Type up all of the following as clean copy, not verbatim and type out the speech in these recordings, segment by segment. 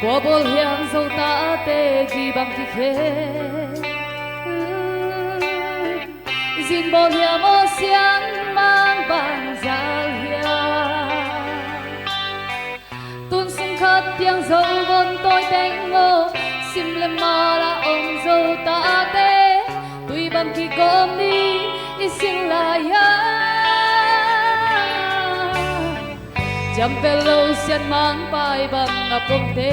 qua bol hiang dâu ta tê ghi bằng thì khé Jin bol hiang ô xiang mang bàn giao hiang tuôn sung khát tiếng dâu vốn tôi đánh ngô sim lem mà là ông dâu ta tê tuy bằng khi cơm đi xin là ya jam pelo sian mang pai bang apong te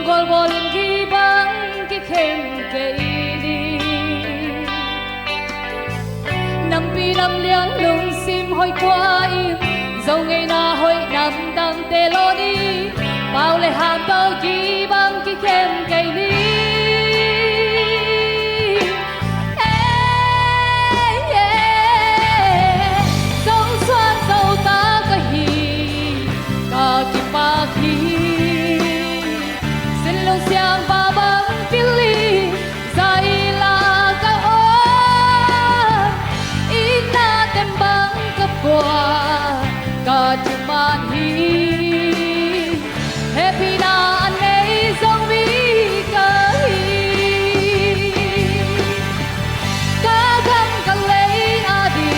gol bolin ki bang ki khem ke đi năm pi năm liang lung sim hoi qua im dâu ngày na hoi năm đăng te lo đi bao lệ hàm tao ki bang ki khem ke đi siang babang pilih Zaila kaon ina tembang kapwa kajuman hi happy na anay zong vi kahi kagang kalay adi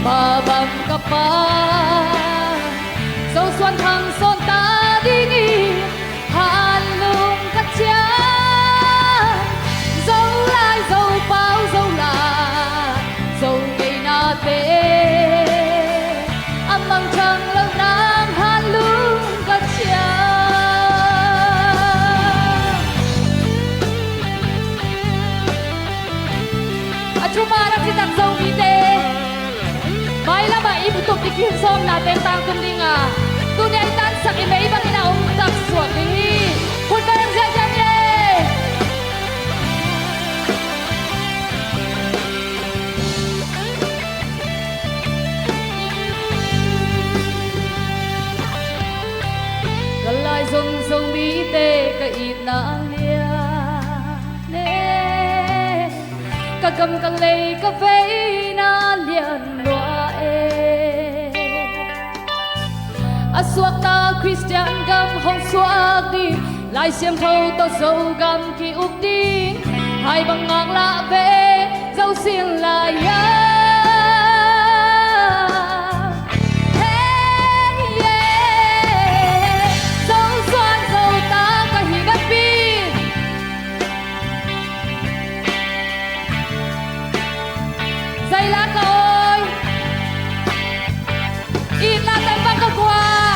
babang kapa dâu xuân thăng son ta đi ni hàn lung cắt chia dâu lai dâu bao dâu là dâu ngày na tê âm mang trăng lâu nam hàn lung cắt chia cuma nak kita dâu đi tê mai là mai ibu tục đi kiếm som na tê tang tum đi nga dunia tan sakit may ibang inaungtak swati kung kayang sadyang ye galay zong zong bite ka inang lia ne kagam kalay ka vei na lian loa suak ta Christian gam hong suak đi lại xiêm thâu to dâu gam ki úp đi hai bằng ngang lạ về dâu xiên là ya dâu xoan dâu ta cả hi gắt pin dây lá cả ơi in là tên bác cơ qua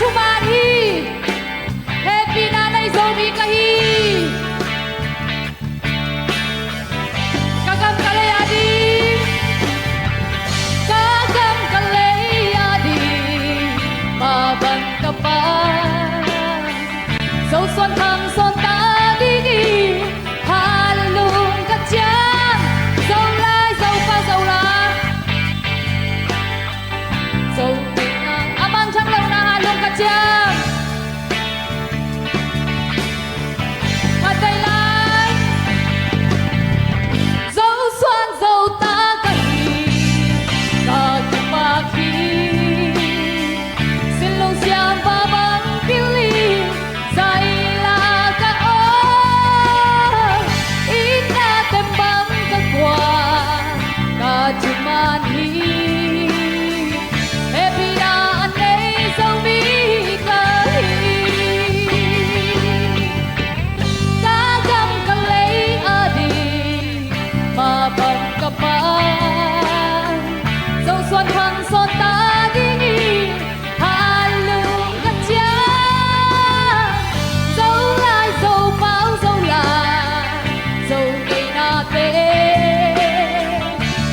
cuma hi happy na nay zombie kahi kagam kalay adi mabang kapan dâu xuân thăng son ta đi đi hàn lung cắt chán dâu lai dâu pha dâu la dâu amang chang lâu na Chang Matay lai dâu xoan dâu ta kahi kagpaki silong siyang babang pili Zaila kaon ina tembang kagwa kajuman hi happy na anay dâu mi kapan dâu xuân thăng son ta đi nghỉ hàn lung cắt chia dâu lai dâu bao dâu là dâu ngày na tê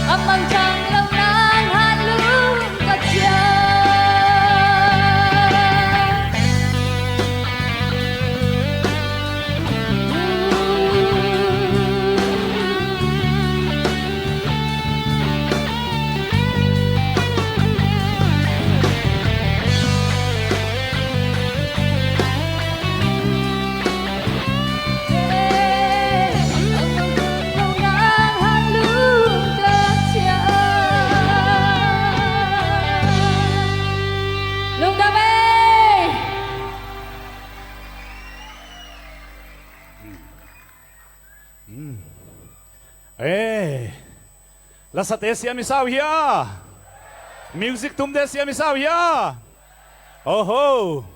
âm mang trăng lâu nang hàn lung cắt chia La satesia misavia. Music tum desia misavia. Oh ho.